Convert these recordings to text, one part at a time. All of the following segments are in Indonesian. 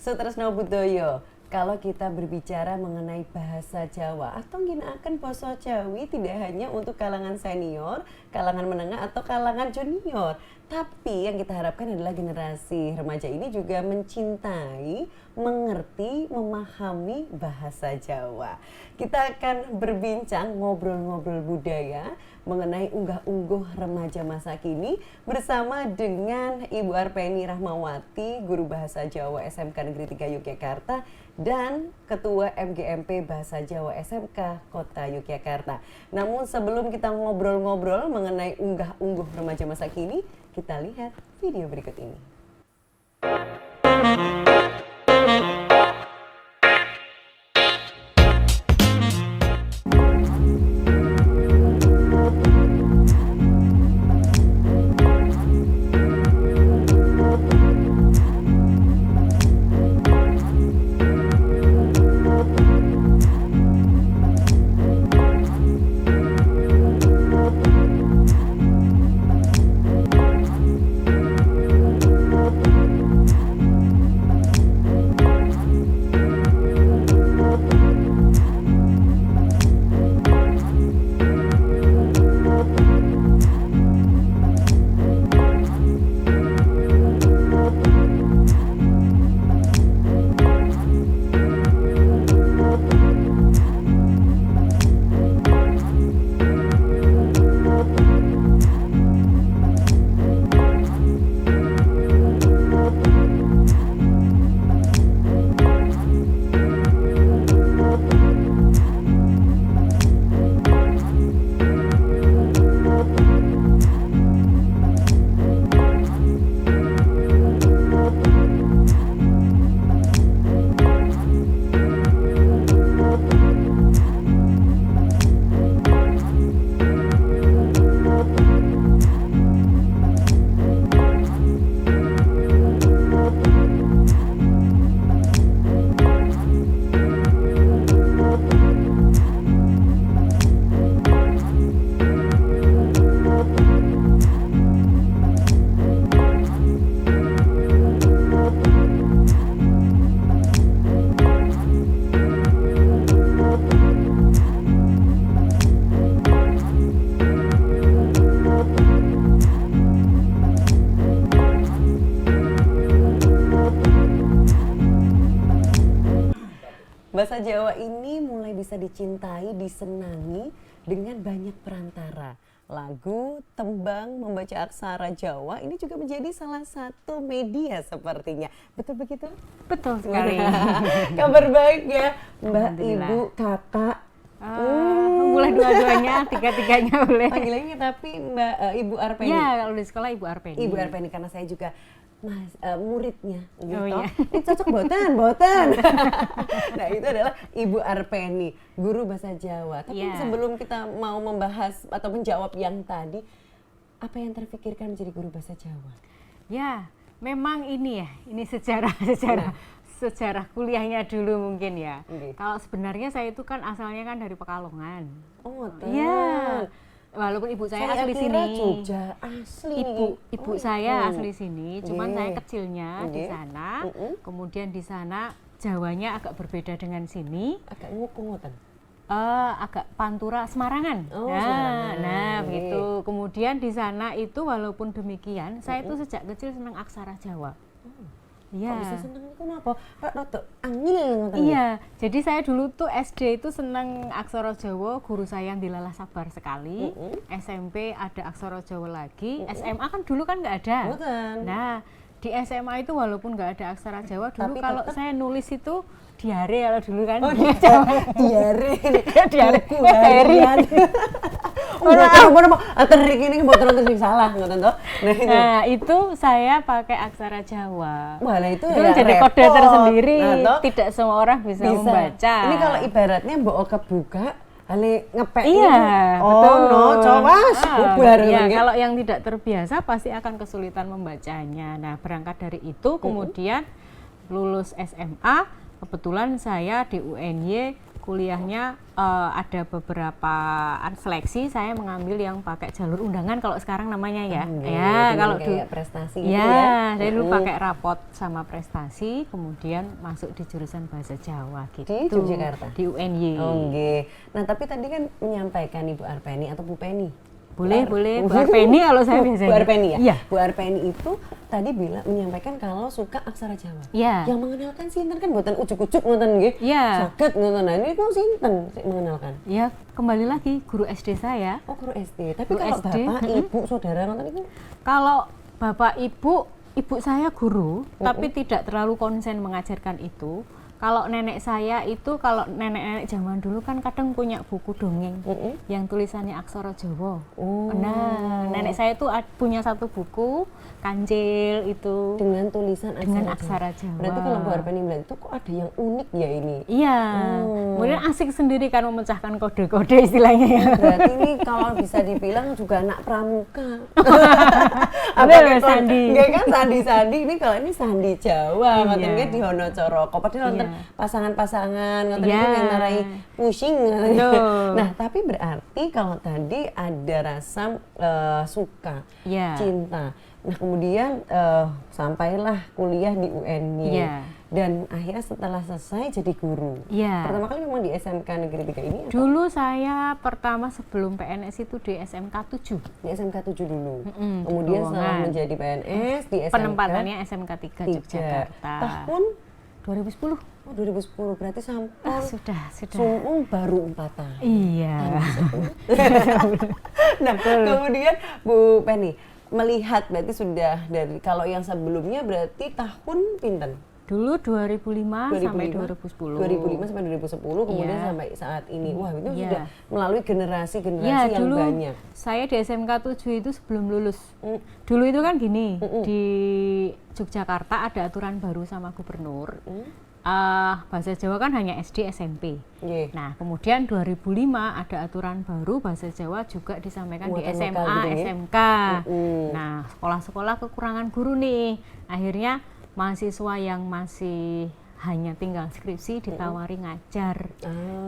Sutresno Budoyo. Kalau kita berbicara mengenai bahasa Jawa atau ginaaken basa Jawi tidak hanya untuk kalangan senior, kalangan menengah atau kalangan junior, tapi yang kita harapkan adalah generasi remaja ini juga mencintai, mengerti, memahami bahasa Jawa. Kita akan berbincang ngobrol-ngobrol budaya mengenai unggah-ungguh remaja masa kini bersama dengan Ibu Arpeni Rahmawati, Guru Bahasa Jawa SMK Negeri 3 Yogyakarta dan Ketua MGMP Bahasa Jawa SMK Kota Yogyakarta. Namun sebelum kita ngobrol-ngobrol mengenai unggah-ungguh remaja masa kini, kita lihat video berikut ini. Bahasa Jawa ini mulai bisa dicintai, disenangi dengan banyak perantara. Lagu, tembang, membaca aksara Jawa ini juga menjadi salah satu media sepertinya. Betul begitu? Betul sekali. Kabar baik ya Mbak, Ibu, Kakak. Boleh dua-duanya, tiga-tiganya boleh. Panggilannya tapi Mbak Ibu Arpeni. Ya, kalau di sekolah Ibu Arpeni. Ibu Arpeni karena saya juga muridnya gitu. Oh, iya. Ini cocok boten. Nah, itu adalah Ibu Arpeni, guru bahasa Jawa. Tapi sebelum kita mau membahas atau menjawab yang tadi, apa yang terfikirkan menjadi guru bahasa Jawa? Ya, memang ini sejarah kuliahnya dulu mungkin ya. Kalau sebenarnya saya itu kan asalnya kan dari Pekalongan. Oh, iya. Walaupun ibu saya asli sini. Jogja asli. Ibu saya asli sini, cuman saya kecilnya di sana. Kemudian di sana Jawanya agak berbeda dengan sini. Agak ngukung-ngutan. Agak Pantura Semarangan. Nah, begitu. Kemudian di sana itu walaupun demikian, saya itu sejak kecil senang aksara Jawa. Iya. Kok bisa seneng itu kenapa? Rada angil. Iya, jadi saya dulu tuh SD itu seneng aksara Jawa, guru saya yang dilalah sabar sekali. SMP ada aksara Jawa lagi, SMA kan dulu kan nggak ada. Nah, di SMA itu walaupun nggak ada aksara Jawa dulu, tapi kalau saya nulis itu diare kalau dulu kan. Oh, diare. Harian. Ini mboten salah ngoten to. Nah, itu saya pakai aksara Jawa. Wah, itu ya jadi kode tersendiri. Tidak semua orang bisa membaca. Ini kalau ibaratnya mbok kebuka ale ngepek. Iya, betul. Cowas, bubar. Iya, kalau yang tidak terbiasa pasti akan kesulitan membacanya. Nah, berangkat dari itu kemudian lulus SMA, kebetulan saya di UNY kuliahnya ada beberapa seleksi, saya mengambil yang pakai jalur undangan kalau sekarang namanya ya. Ya, kalau kayak prestasi gitu ya. Saya dulu pakai rapot sama prestasi, kemudian masuk di jurusan bahasa Jawa gitu. Di Yogyakarta. Di UNY. Nah, tapi tadi kan menyampaikan Ibu Arpeni atau Bu Penny. Boleh, Bu Arpeni kalau saya biasanya. Bu Arpeni ya? Iya. Bu Arpeni itu tadi menyampaikan kalau suka aksara Jawa. Iya. Yang mengenalkan sinten kan buatan ujuk-ujuk ngoten nggih. Iya. Saged ngoten. Nah, ini kok sinten sing mengenalkan? Ya, kembali lagi guru SD saya. Oh, guru SD. Tapi Guru kalau SD, bapak, ibu, saudara ngoten niku? Kalau bapak, ibu saya guru, tapi tidak terlalu konsen mengajarkan itu. Kalau nenek saya itu, kalau nenek-nenek zaman dulu kan kadang punya buku dongeng yang tulisannya aksara Jawa. Nah, nenek saya itu punya satu buku kancil itu dengan tulisan aksara Jawa. Berarti kalau Bu Arpeni bilang itu kok ada yang unik ya ini? Iya. Kemudian asik sendiri kan memecahkan kode-kode istilahnya ya. Berarti ini kalau bisa dibilang juga anak pramuka. Bener, sandi. Enggak kan sandi-sandi, ini kalau ini sandi Jawa, ngoten nggih di Honocoroko. Padahal nonton pasangan-pasangan, ngoten niku yang narai pusing. Nah, tapi berarti kalau tadi ada rasa suka, cinta. Nah, kemudian sampailah kuliah di UNY. Dan akhirnya setelah selesai jadi guru. Pertama kali memang di SMK Negeri 3 ini? Dulu saya pertama sebelum PNS itu di SMK 7. Di SMK 7 dulu. Kemudian setelah menjadi PNS di SMK. Penempatannya SMK 3 Yogyakarta. Tahun 2010. Oh, 2010. Berarti sampun sudah. Sumung baru 4 tahun. Iya. Nah, kemudian Bu Penny melihat berarti sudah dari kalau yang sebelumnya berarti tahun pinten? Dulu 2005 sampai 2010. 2005 sampai 2010 kemudian sampai saat ini. Wah, itu sudah melalui generasi-generasi yang dulu banyak. Saya di SMK 7 itu sebelum lulus. Dulu itu kan gini, di Yogyakarta ada aturan baru sama gubernur. Bahasa Jawa kan hanya SD, SMP. Nah, kemudian 2005 ada aturan baru bahasa Jawa juga disampaikan di SMA, gitu SMK. Nah, sekolah-sekolah kekurangan guru nih. Akhirnya mahasiswa yang masih hanya tinggal skripsi ditawari ngajar.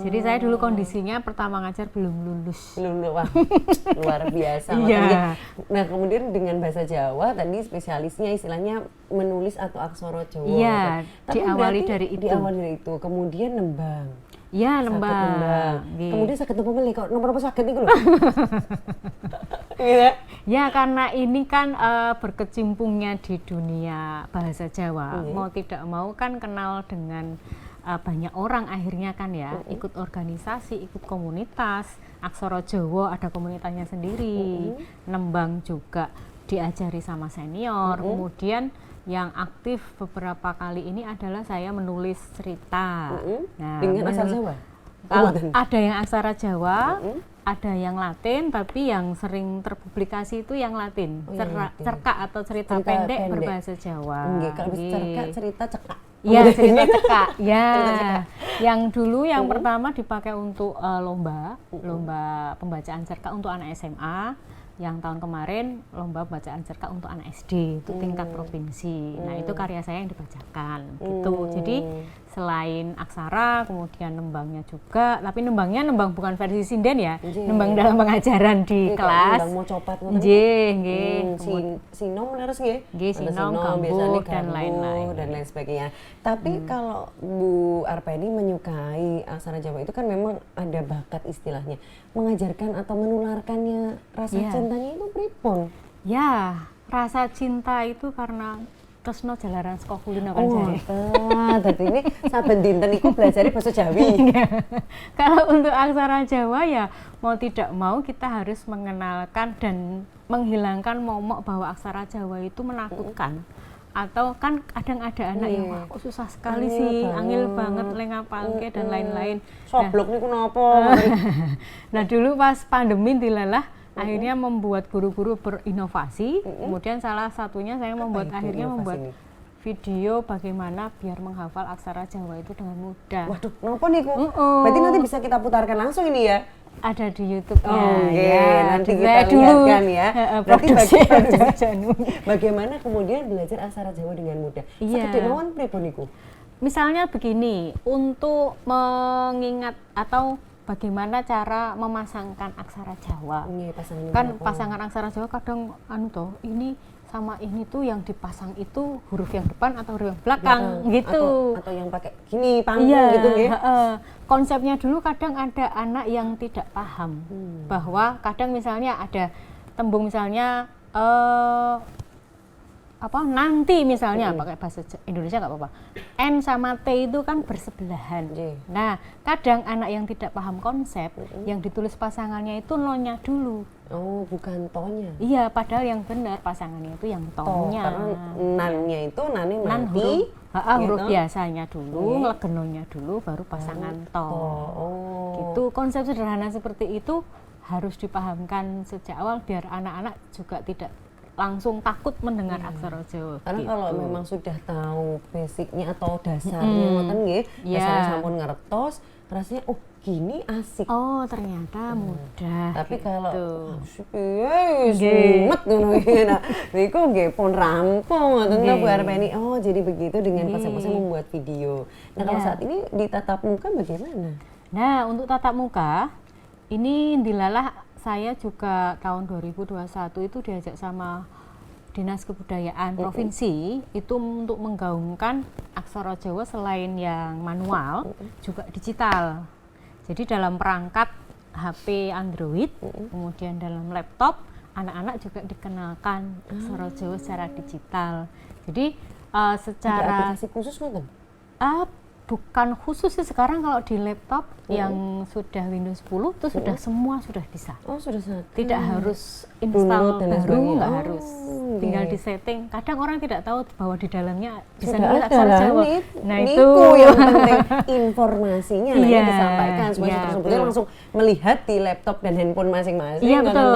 Jadi saya dulu kondisinya pertama ngajar belum lulus. Wah, luar biasa. Nah, kemudian dengan bahasa Jawa tadi spesialisnya istilahnya menulis atau aksara Jawa. Iya, diawali dari itu. Kemudian nembang. Iya, nembang. Kemudian sakit nembang kok nomor apa sakit itu loh. Ya, karena ini kan berkecimpungnya di dunia bahasa Jawa. Mau tidak mau kan kenal dengan banyak orang akhirnya kan ya. Ikut organisasi, ikut komunitas. Aksara Jawa ada komunitasnya sendiri. Nembang juga diajari sama senior. Kemudian yang aktif beberapa kali ini adalah saya menulis cerita. Nah, dengan aksara Jawa? Ada yang aksara Jawa, ada yang Latin, tapi yang sering terpublikasi itu yang Latin. Cerkak atau cerita pendek berbahasa Jawa. Kalau cerkak, cerita cekak. Iya, cerita cekak. Ya. Yang dulu yang pertama dipakai untuk lomba pembacaan cerkak untuk anak SMA. Yang tahun kemarin lomba bacaan cerkak untuk anak SD itu tingkat provinsi. Nah, itu karya saya yang dibacakan gitu. Jadi selain aksara kemudian nembangnya juga, tapi nembangnya nembang bukan versi sinden ya. Nembang dalam pengajaran di kelas. Nembang mau copat nggih. Sinom harus nggih. Nggih, sinom, gambuk dan lain-lain dan lain sebagainya. Tapi kalau Bu Arpeni menyukai aksara Jawa itu kan memang ada bakat istilahnya. Mengajarkan atau menularkannya rasa cintanya itu pripun? Ya, rasa cinta itu karena tresno jalaran saka kulino kan jare. Dadi ini saben dinten iku belajari basa Jawi. Kalau untuk aksara Jawa ya mau tidak mau kita harus mengenalkan dan menghilangkan momok bahwa aksara Jawa itu menakutkan. Atau kan kadang ada anak yang wah kok susah sekali sih, angel banget lengapalke dan lain-lain. Soblok niku napa? Nah, dulu pas pandemi dilalah akhirnya membuat guru-guru berinovasi. Kemudian salah satunya saya membuat video bagaimana biar menghafal aksara Jawa itu dengan mudah. Waduh, napa niku? Berarti nanti bisa kita putarkan langsung ini ya? Ada di YouTube-nya. Nanti kita lihatkan ya. Berarti bagaimana kemudian belajar aksara Jawa dengan mudah? Sakedhe mawon pripun niku? misalnya begini, untuk mengingat atau bagaimana cara memasangkan aksara Jawa. Kan pasangan aksara Jawa kadang ini sama ini tuh yang dipasang itu huruf yang depan atau huruf yang belakang gitu. Atau yang pakai gini panggung gitu ya. Konsepnya dulu kadang ada anak yang tidak paham bahwa kadang misalnya ada tembung misalnya nanti misalnya pakai bahasa Indonesia nggak apa-apa. N sama T itu kan bersebelahan. Nah, kadang anak yang tidak paham konsep yang ditulis pasangannya itu no-nya dulu. Oh, bukan to-nya. Iya, padahal yang benar pasangannya itu yang to-nya. Karena nan-nya itu nanti huruf biasanya dulu, ngelegenonya dulu baru pasangan to. Gitu. Konsep sederhana seperti itu harus dipahamkan sejak awal biar anak-anak juga tidak langsung takut mendengar aksara Jawa. Karena kalau memang sudah tahu basicnya atau dasarnya ngoten nggih, dasarnya sampun ngertos, rasanya gini asik. Oh, ternyata mudah. Tapi gitu. kalau asik sumet ngono iki. Nah, niku nggih pun rampung ngoten Bu Arpeni. Oh, jadi begitu dengan konsep-konsep membuat video. Nah, kalau saat ini di tatap muka bagaimana? Nah, untuk tatap muka ini dilalah saya juga tahun 2021 itu diajak sama Dinas Kebudayaan Provinsi itu untuk menggaungkan aksara Jawa selain yang manual juga digital. Jadi dalam perangkat HP Android, kemudian dalam laptop, anak-anak juga dikenalkan aksara Jawa secara digital. Jadi secara aplikasi khusus nggak? bukan khusus sih, sekarang kalau di laptop yang sudah Windows 10 itu sudah semua sudah bisa. Oh, sudah satu. Tidak harus install baru, nggak harus. Tinggal di setting. Kadang orang tidak tahu bahwa di dalamnya bisa nulis aksara Jawa. Nah, itu yang penting informasinya nanti disampaikan supaya tersebutnya langsung melihat di laptop dan handphone masing-masing. Iya, betul.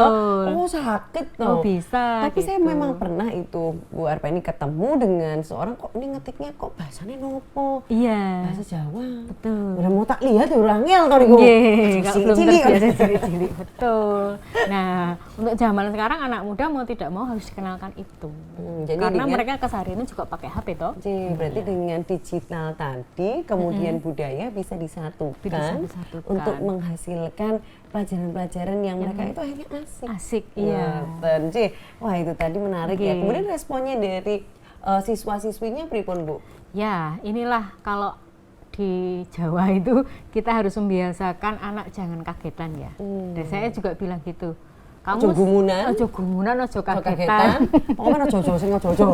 Oh, sakit toh. Oh, bisa. Tapi saya memang pernah itu Bu Arpeni ketemu dengan seorang kok ini ngetiknya kok bahasanya nopo. Iya. Bahasa Jawa. Betul. Udah mau tak lihat ya orang ngel tau niku. Belum terbiasa cili-cili. Betul. Nah, untuk zaman sekarang anak muda mau tidak mau harus dikenalkan itu. Jadi karena mereka kesehariannya juga pakai HP toh. Berarti dengan digital tadi kemudian budaya bisa disatukan untuk menghasilkan pelajaran-pelajaran yang mereka itu akhirnya asik. Asik, iya. Wah, itu tadi menarik ya. Kemudian responnya dari siswa-siswinya pripun, Bu? Ya, inilah kalau di Jawa itu kita harus membiasakan anak jangan kagetan ya. Dan saya juga bilang gitu. Kamu ojo gumunan, ojo kagetan. Pokoknya ojo sing ojo.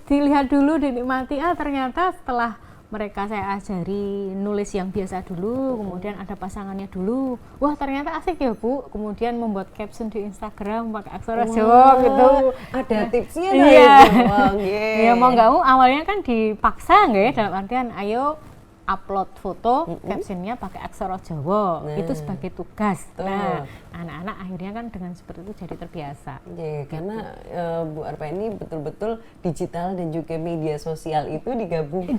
Dilihat dulu, dinikmati. Ternyata setelah mereka saya ajari nulis yang biasa dulu, kemudian ada pasangannya dulu. Wah, ternyata asik ya, Bu. Kemudian membuat caption di Instagram pakai aksara Jawa gitu. Ada tipsnya iya. Ya mau nggak mau awalnya kan dipaksa nggak ya, dalam artian ayo upload foto, captionnya pakai aksara Jawa. Itu sebagai tugas. Nah, anak-anak akhirnya kan dengan seperti itu jadi terbiasa. Karena Bu Arpeni betul-betul digital dan juga media sosial itu digabungkan.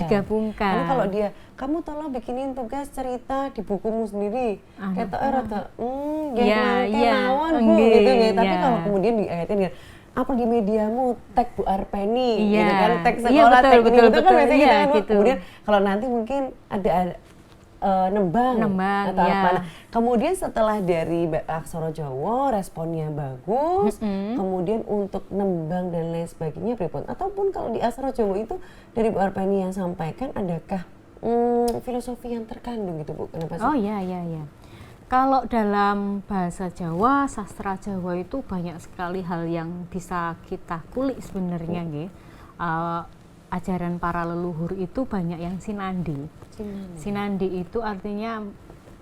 Karena kalau dia, kamu tolong bikinin tugas cerita di bukumu sendiri. Rada, mawon Bu, gitu ya. Tapi kalau kemudian diayatin apa di mediamu tag Bu Arpeni gitu kan, tag sekolah, tag ini itu kan biasanya kita gitu. Kemudian kalau nanti mungkin ada nembang atau apa. Nah, kemudian setelah dari aksara Jawa responnya bagus, kemudian untuk nembang dan lain sebagainya pripun? Ataupun kalau di aksara Jawa itu dari Bu Arpeni yang sampaikan adakah filosofi yang terkandung gitu Bu? Kenapa sih? Oh iya. Kalau dalam bahasa Jawa, sastra Jawa itu banyak sekali hal yang bisa kita kulik sebenarnya nggih. Ajaran para leluhur itu banyak yang sinandi. Sinandi itu artinya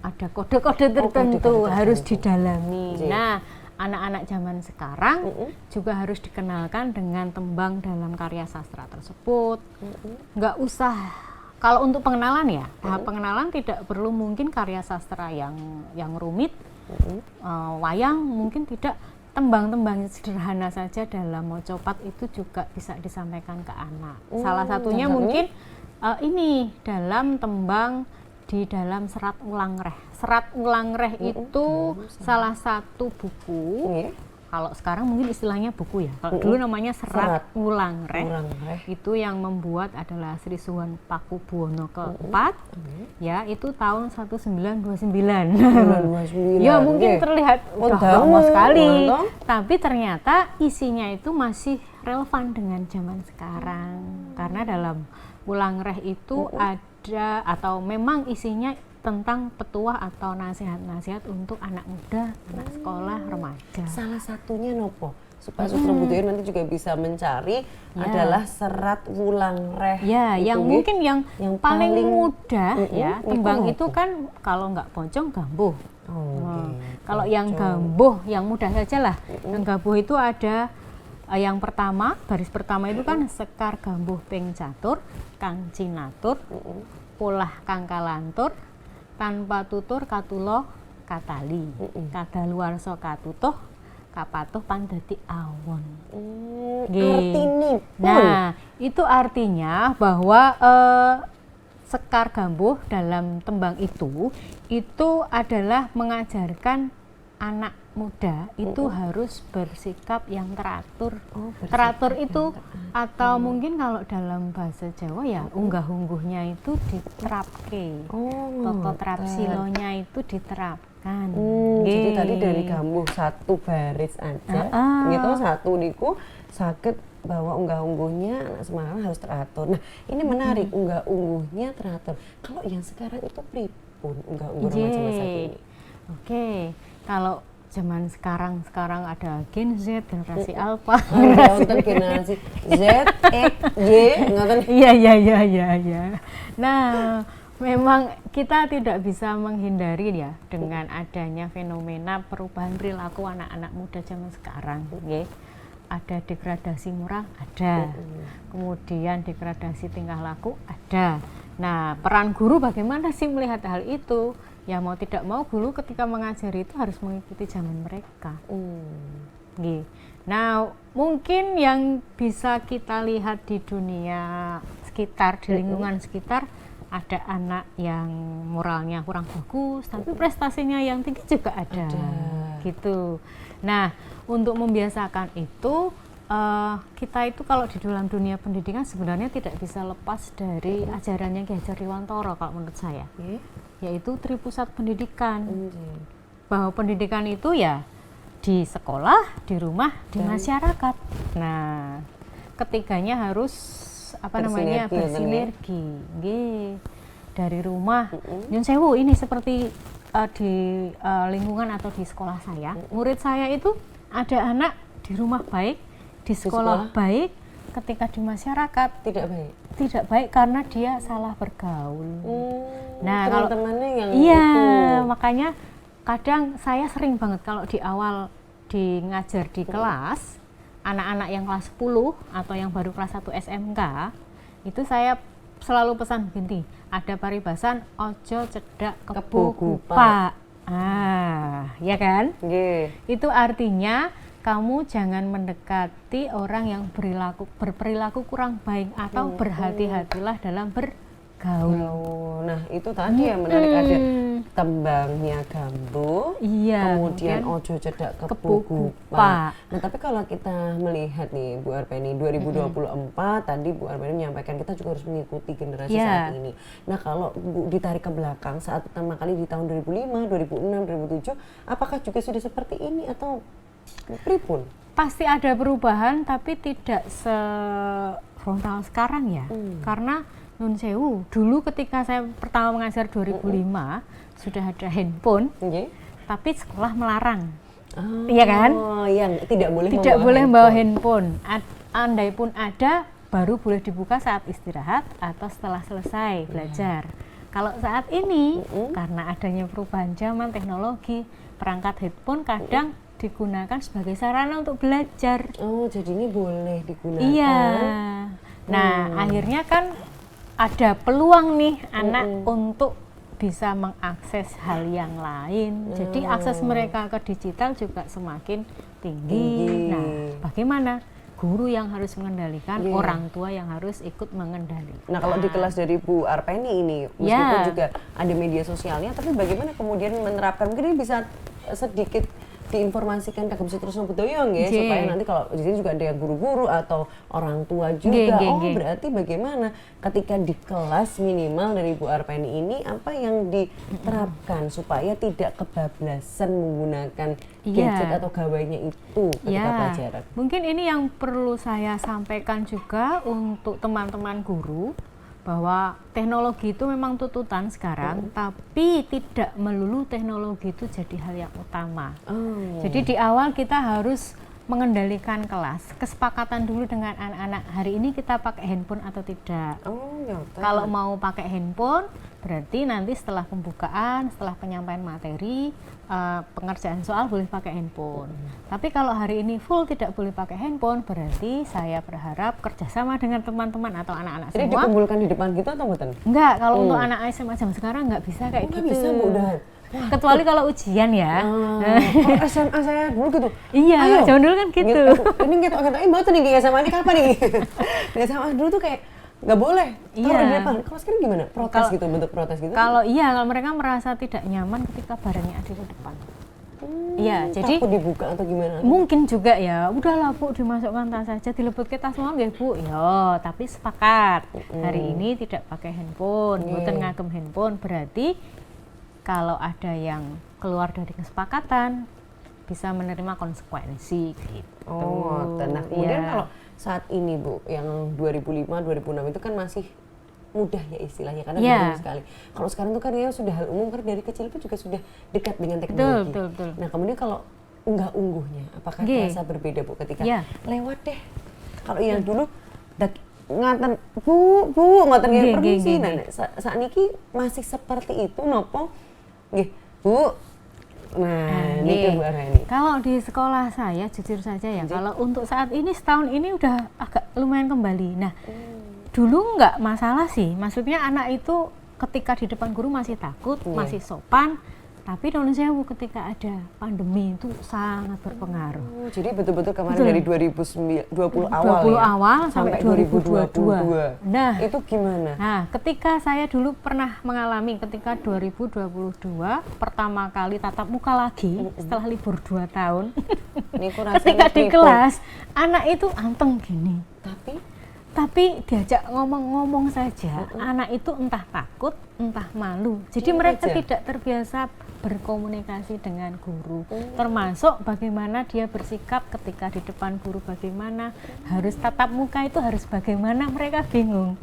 ada kode-kode tertentu harus didalami. Nah, anak-anak zaman sekarang juga harus dikenalkan dengan tembang dalam karya sastra tersebut. Nggak usah. Kalau untuk pengenalan ya, tahap pengenalan tidak perlu mungkin karya sastra yang rumit, wayang mungkin tidak, tembang-tembang sederhana saja dalam mocopat itu juga bisa disampaikan ke anak. Salah satunya mungkin ini dalam tembang di dalam Serat Ulang Reh. Serat Ulang Reh itu salah satu buku Kalau sekarang mungkin istilahnya buku ya. Kalau dulu namanya serat ulang reh. Itu yang membuat adalah Sri Suwan Pakubuwono keempat. Ya, itu tahun 1929. Ya, mungkin terlihat udah lama sekali. Tapi ternyata isinya itu masih relevan dengan zaman sekarang. Karena dalam ulang reh itu ada atau memang isinya tentang petuah atau nasihat-nasihat untuk anak muda, anak sekolah, remaja. Salah satunya nopo supaya Sutra Budaya nanti juga bisa mencari adalah serat wulang reh. Ya, yang mungkin yang paling mudah ya. Tembang itu kan kalau nggak poncong gambuh. Kalau yang gambuh, yang mudah saja lah. Yang gambuh itu ada yang pertama, baris pertama itu kan sekar gambuh ping catur, kang cinatur, polah kang kalantur, tanpa tutur katulo katali, kadaluwarsa katutuh, kapatuh pandadi awon. Artinya pun. Nah, itu artinya bahwa sekar gambuh dalam tembang itu adalah mengajarkan anak muda itu harus bersikap yang teratur. Teratur itu atau mungkin kalau dalam bahasa Jawa ya unggah-ungguhnya itu diterapke. Toto trapsilonya itu diterapkan. Jadi tadi dari gambuh satu baris aja, gitu satu niku sakit bahwa unggah-ungguhnya anak Semarang harus teratur. Nah, ini menarik, unggah-ungguhnya teratur. Kalau yang sekarang itu pripun unggah-ungguh remaja masa kini? Oke, kalau zaman sekarang ada Gen Z, generasi Alpha, generasi Z, X, Y, ngoten. Iya. Nah, memang kita tidak bisa menghindari ya dengan adanya fenomena perubahan perilaku anak-anak muda zaman sekarang, nggih. Ada degradasi moral, ada. Kemudian degradasi tingkah laku, ada. Nah, peran guru bagaimana sih melihat hal itu? Ya mau tidak mau guru ketika mengajari itu harus mengikuti zaman mereka. Nah, mungkin yang bisa kita lihat di dunia sekitar, di lingkungan sekitar, ada anak yang moralnya kurang bagus, tapi prestasinya yang tinggi juga ada. Gitu. Nah, untuk membiasakan itu, kita itu kalau di dalam dunia pendidikan sebenarnya tidak bisa lepas dari ajarannya Ki Hajar Dewantara kalau menurut saya. Yaitu Tripusat Pendidikan, bahwa pendidikan itu ya di sekolah, di rumah, di masyarakat. Nah, ketiganya harus bersinergi. Dari rumah, Nyun Sewu ini seperti di lingkungan atau di sekolah saya, murid saya itu ada anak di rumah baik, di sekolah baik, ketika di masyarakat tidak baik karena dia salah bergaul. Nah, kalau teman-temannya yang makanya kadang saya sering banget kalau di awal ngajar di kelas anak-anak yang kelas 10 atau yang baru kelas 1 SMK itu saya selalu pesan begini, ada paribasan ojo cedak kebo gupak. Ya kan? Itu artinya kamu jangan mendekati orang yang berperilaku kurang baik atau berhati-hatilah dalam bergaul. Nah, itu tadi yang menarik, ada tembangnya gambuh, kemudian ojo cedak kebo gupak. Nah, tapi kalau kita melihat nih Bu Arpeni 2024 tadi Bu Arpeni menyampaikan kita juga harus mengikuti generasi saat ini. Nah, kalau Bu ditarik ke belakang saat pertama kali di tahun 2005, 2006, 2007, apakah juga sudah seperti ini atau pripun? Pasti ada perubahan tapi tidak sefrontal sekarang ya. Karena Nun Sewu, dulu ketika saya pertama mengajar 2005 sudah ada handphone, tapi sekolah melarang. Iya kan? Yang tidak boleh membawa handphone. Andai pun ada, baru boleh dibuka saat istirahat atau setelah selesai belajar. Kalau saat ini, karena adanya perubahan zaman teknologi, perangkat handphone kadang digunakan sebagai sarana untuk belajar. Jadi ini boleh digunakan. Iya. Nah, akhirnya kan ada peluang nih anak untuk bisa mengakses hal yang lain. Jadi akses mereka ke digital juga semakin tinggi. Nah, bagaimana? Guru yang harus mengendalikan, orang tua yang harus ikut mengendalikan. Nah, kalau di kelas dari Bu Arpeni ini, meskipun juga ada media sosialnya, tapi bagaimana kemudian menerapkan? Mungkin ini bisa sedikit diinformasikan kagem terus bedoyong ya, supaya nanti kalau di sini juga ada yang guru-guru atau orang tua juga. Berarti bagaimana ketika di kelas minimal dari Bu Arpeni ini apa yang diterapkan supaya tidak kebablasan menggunakan gadget atau gawainya itu ketika pelajaran? Mungkin ini yang perlu saya sampaikan juga untuk teman-teman guru, bahwa teknologi itu memang tuntutan sekarang, tapi tidak melulu teknologi itu jadi hal yang utama. Jadi di awal kita harus mengendalikan kelas, kesepakatan dulu dengan anak-anak, hari ini kita pakai handphone atau tidak. Kalau mau pakai handphone, berarti nanti setelah pembukaan, setelah penyampaian materi, pengerjaan soal boleh pakai handphone. Tapi kalau hari ini full tidak boleh pakai handphone, berarti saya berharap kerjasama dengan teman-teman atau anak-anak semua. Jadi dikumpulkan di depan gitu atau bukan? Enggak, kalau untuk anak SMA zaman sekarang nggak bisa kayak gitu. Nggak bisa, Bu Udahan. Kecuali kalau ujian ya. Kalau SMA saya dulu gitu. Iya, zaman dulu kan gitu. Ini kita mau tuh nih SMA ini kapan nih? Di SMA dulu tuh kayak nggak boleh taruh di depan. Kalau sekarang gimana? Protes gitu, bentuk protes gitu? Kalau mereka merasa tidak nyaman ketika barangnya ada di depan. Iya, jadi takut dibuka atau gimana? Mungkin juga ya, udahlah Bu, dimasukkan tas saja, dilebut ke tas mau nggih Bu? Ya, tapi sepakat hari ini tidak pakai handphone, mboten ngagem handphone, berarti kalau ada yang keluar dari kesepakatan bisa menerima konsekuensi gitu. Nah kemudian kalau saat ini Bu, yang 2005, 2006 itu kan masih mudah ya istilahnya, karena baru sekali. Kalau sekarang tuh kan ya sudah hal umum, karena dari kecil itu juga sudah dekat dengan teknologi. Betul. Nah kemudian kalau unggah-ungguhnya, apakah terasa berbeda Bu ketika lewat deh? Kalau yang dulu ngaten bu ngaten nggih permisi. Nah saat ini masih seperti itu nopo? Nggih, Bu. Nah, itu Bu Arpeni. Kalau di sekolah saya jujur saja ya, kalau untuk saat ini setahun ini udah agak lumayan kembali. Nah, dulu nggak masalah sih. Maksudnya anak itu ketika di depan guru masih takut, masih sopan. Tapi tahun sewu ketika ada pandemi itu sangat berpengaruh. Jadi betul-betul kemarin dari 2020 awal sampai 2022. Nah, itu gimana? Nah, ketika saya dulu pernah mengalami ketika 2022 pertama kali tatap muka lagi setelah libur 2 tahun. Ketika di kelas, anak itu anteng gini. Tapi diajak ngomong-ngomong saja, anak itu entah takut, entah malu. Jadi mereka tidak terbiasa berkomunikasi dengan guru, termasuk bagaimana dia bersikap ketika di depan guru, bagaimana harus tatap muka itu harus bagaimana, mereka bingung.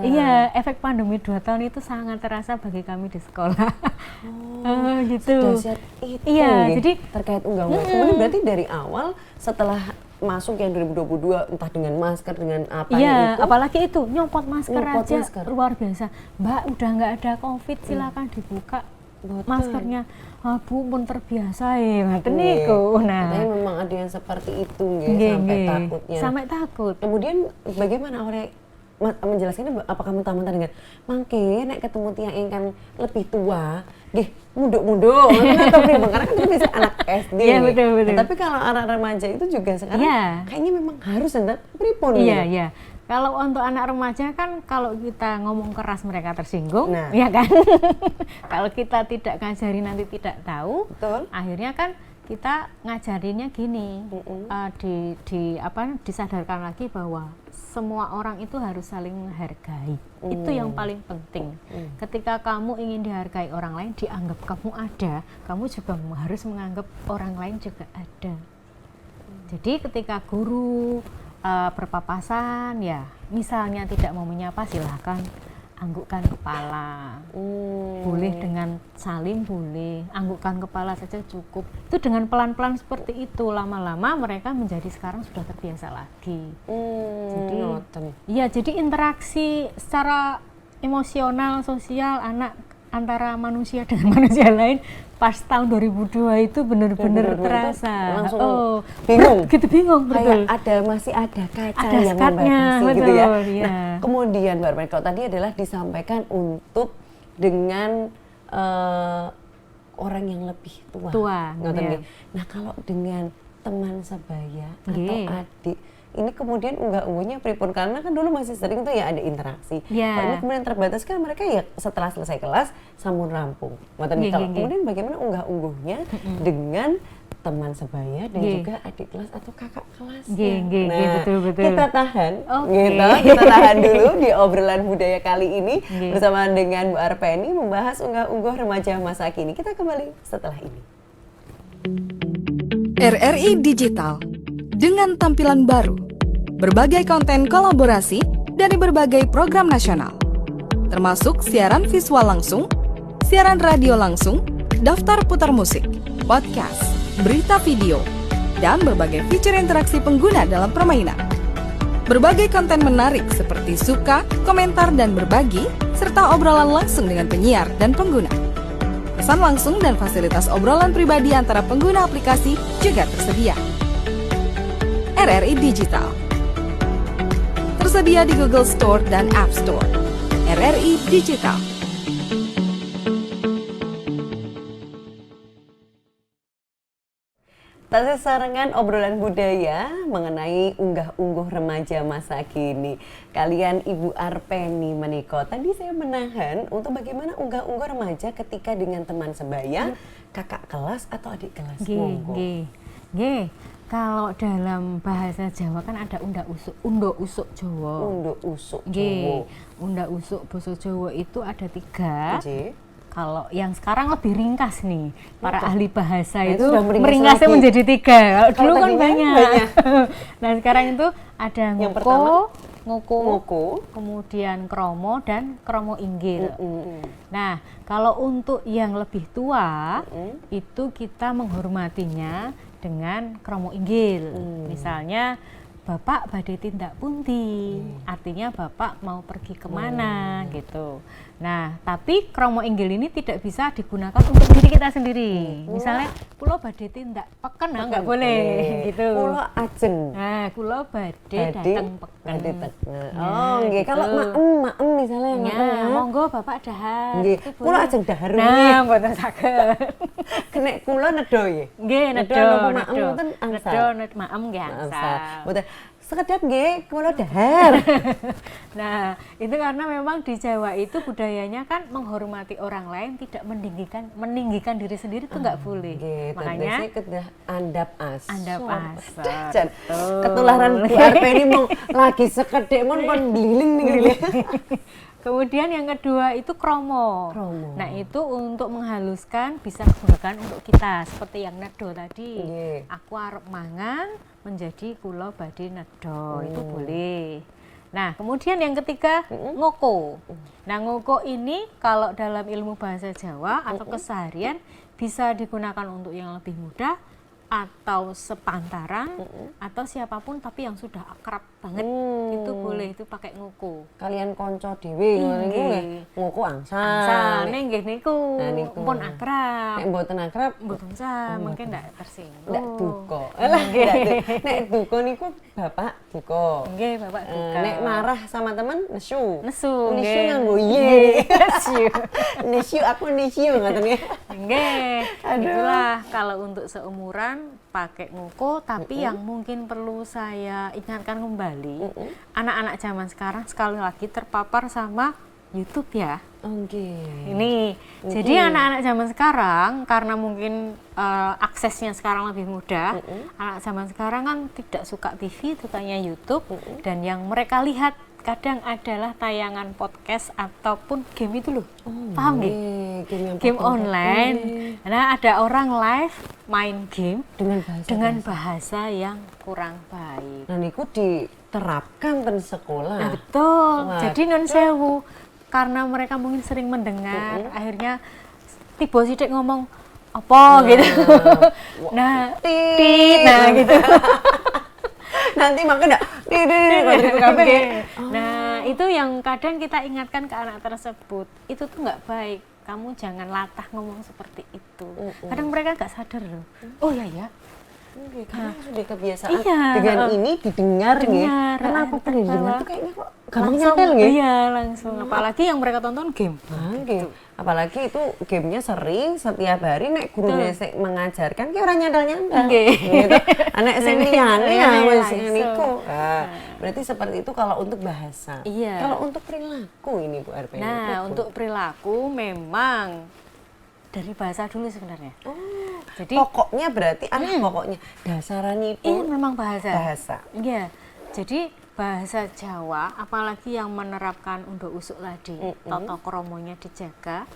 Iya, efek pandemi 2 tahun itu sangat terasa bagi kami di sekolah. Gitu. Iya, jadi terkait unggah-ungguh. Kemudian berarti dari awal setelah masuk yang 2022 entah dengan masker dengan apa itu. Apalagi itu nyopot masker aja luar biasa. Mbak, udah nggak ada COVID, silakan dibuka maskernya. Bu pun terbiasa ya, ngaten niku. Nah, katanya memang ada yang seperti itu sampai takutnya. Sampai takut. Kemudian bagaimana oleh menjelaskannya, apakah mentah-mentah dengan mangke nek ketemu tiang ingkang lebih tua nggih munduk-munduk atau pripun, karena kan bisa anak SD. Iya, betul. Nah, tapi kalau anak remaja itu juga sekarang kayaknya memang harus pripun. Iya. Kalau untuk anak remaja kan kalau kita ngomong keras mereka tersinggung, ya kan? Kalau kita tidak ngajari nanti tidak tahu, akhirnya kan kita ngajarinnya gini, disadarkan lagi bahwa semua orang itu harus saling menghargai. Itu yang paling penting. Ketika kamu ingin dihargai orang lain, dianggap kamu ada, kamu juga harus menganggap orang lain juga ada. Jadi ketika guru berpapasan, ya misalnya tidak mau menyapa, silahkan anggukkan kepala. Boleh dengan salim, boleh anggukkan kepala saja cukup. Itu dengan pelan-pelan seperti itu, lama-lama mereka menjadi sekarang sudah terbiasa lagi. Jadi interaksi secara emosional, sosial anak antara manusia dengan manusia lain pas tahun 2002 itu benar-benar terasa. Langsung bingung. Gitu bingung, betul. Kayak masih ada kaca yang membatasi gitu ya. Nah, kemudian Mbak Arpeni, kalau tadi adalah disampaikan untuk dengan orang yang lebih tua. Nah, kalau dengan teman sebaya atau adik, ini kemudian unggah-ungguhnya pripun, karena kan dulu masih sering tuh ya ada interaksi. Kalau ini kemudian terbatas kan mereka ya setelah selesai kelas sampun rampung. Kemudian bagaimana unggah-ungguhnya dengan teman sebaya dan juga adik kelas atau kakak kelas. Betul. Kita tahan, kita tahan dulu di obrolan budaya kali ini bersama dengan Bu Arpeni membahas unggah-ungguh remaja masa kini. Kita kembali setelah ini. RRI Digital dengan tampilan baru, berbagai konten kolaborasi dari berbagai program nasional, termasuk siaran visual langsung, siaran radio langsung, daftar putar musik, podcast, berita video, dan berbagai fitur interaksi pengguna dalam permainan. Berbagai konten menarik seperti suka, komentar, dan berbagi, serta obrolan langsung dengan penyiar dan pengguna. Pesan langsung dan fasilitas obrolan pribadi antara pengguna aplikasi juga tersedia. RRI Digital tersedia di Google Store dan App Store. RRI Digital. Tak sesarengan obrolan budaya mengenai unggah-ungguh remaja masa kini. Kalian Ibu Arpeni Maniko, tadi saya menahan untuk bagaimana unggah-ungguh remaja ketika dengan teman sebaya, kakak kelas atau adik kelas. Kalau dalam bahasa Jawa kan ada undok usuk Jawa. Undok usuk Jawa. Undok usuk basa Jawa itu ada 3. Kalau yang sekarang lebih ringkas nih, para ahli bahasa itu meringkasnya menjadi 3. Kalau dulu kan banyak. Nah sekarang itu ada ngoko, kemudian kromo dan kromo inggil. Nah kalau untuk yang lebih tua itu kita menghormatinya dengan kromo inggil. Misalnya Bapak badhe tindak pundi, artinya Bapak mau pergi kemana gitu. Nah, tapi kromo inggil ini tidak bisa digunakan untuk diri kita sendiri. Misalnya, kulo badhe tindak peken, nggak boleh gitu. Kulo ajeng. Nah, kulo badhe dateng peken. Oh, nggih. Kalau maem misalnya yang ya, monggo Bapak dahar. Nggih. Kulo ajeng dahar. Nah, mboten saged. Kenek kulo nedo nggih. Nggih, nedo. Nedo maem nggih angsal. Mboten sekedap nggih kulo dahar. Nah, itu karena memang di Jawa itu budayanya kan menghormati orang lain, tidak meninggikan diri sendiri itu nggak boleh. Gitu. Makanya kedah andap as. Ketularan Bu Arpeni mau lagi sekedek mon kon bliling nih. Kemudian yang kedua itu kromo. Nah itu untuk menghaluskan bisa digunakan untuk kita seperti yang nedo tadi. Aku arep mangan menjadi kulo badhe nedo, itu boleh. Nah kemudian yang ketiga ngoko. Nah ngoko ini kalau dalam ilmu bahasa Jawa atau keseharian bisa digunakan untuk yang lebih muda atau sepantaran atau siapapun tapi yang sudah akrab banget itu boleh, itu pakai ngoko. Kalian konco dhewe ngoko angsal. Nggih niku. Pun akrab. Nek mboten akrab mboten sah, mungkin ndak tersinggung. Ndak duka. Nek duka niku Bapak duka. Nggih, Bapak duka. Nek marah sama teman nesu. Nesu nganggo ye. Nesu aku nesu ngoten nggih. Nggih. Itulah kalau untuk seumuran pakai ngoko, tapi yang mungkin perlu saya ingatkan kembali, anak-anak zaman sekarang sekali lagi terpapar sama YouTube ya. Ini, jadi anak-anak zaman sekarang karena mungkin aksesnya sekarang lebih mudah, anak zaman sekarang kan tidak suka TV, sukanya YouTube, dan yang mereka lihat kadang adalah tayangan podcast ataupun game itu loh. Paham nggih? Game online. Nah, ada orang live main game dengan bahasa yang kurang baik. Nah, niku diterapkan di sekolah. Nah, betul. Jadi non sewu karena mereka mungkin sering mendengar, akhirnya tiba sidik ngomong apa gitu. Nah, gitu. Nanti makanya Nah itu yang kadang kita ingatkan ke anak tersebut, itu tuh nggak baik, kamu jangan latah ngomong seperti itu. Kadang mereka nggak sadar loh. Oh ya karena sudah kebiasaan dengan ini didengar nih. Karena aku pernah dengar tuh kayaknya kok gampang nyantel gitu. Iya langsung. Apalagi yang mereka tonton game. Gitu. Apalagi itu gamenya sering setiap hari nek gurunya mengajarkan kayak orang nyandal-nyandal. Gitu. Anak sing liyane ya wis niku. Berarti seperti itu kalau untuk bahasa. Iya. Kalau untuk perilaku ini Bu Arpeni. Nah, untuk perilaku memang dari bahasa dulu sebenarnya. Jadi pokoknya berarti pokoknya dasarannya itu memang bahasa. Iya. Jadi bahasa Jawa, apalagi yang menerapkan undo usuk tadi, toto kromonya dijaga.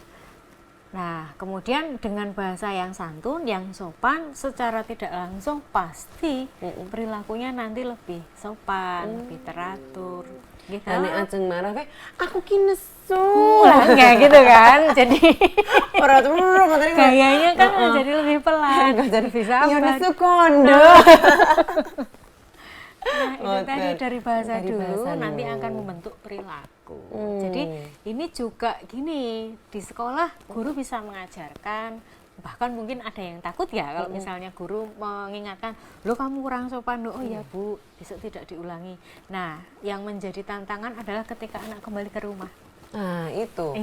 Nah, kemudian dengan bahasa yang santun, yang sopan, secara tidak langsung pasti perilakunya nanti lebih sopan, lebih teratur. Gitu. Ane ajeng marah kayak aku ki nesu. Enggak gitu kan. Jadi ora terus gayanya kan jadi lebih pelan. jadi bisa ya nesu kondo. Nah, itu tadi dari bahasa dari dulu bahasa nanti dulu. akan membentuk perilaku. Jadi ini juga gini, di sekolah guru bisa mengajarkan, bahkan mungkin ada yang takut ya kalau misalnya guru mengingatkan, lo kamu kurang sopan, oh ya Bu, besok tidak diulangi. Nah, yang menjadi tantangan adalah ketika anak kembali ke rumah. Nah itu.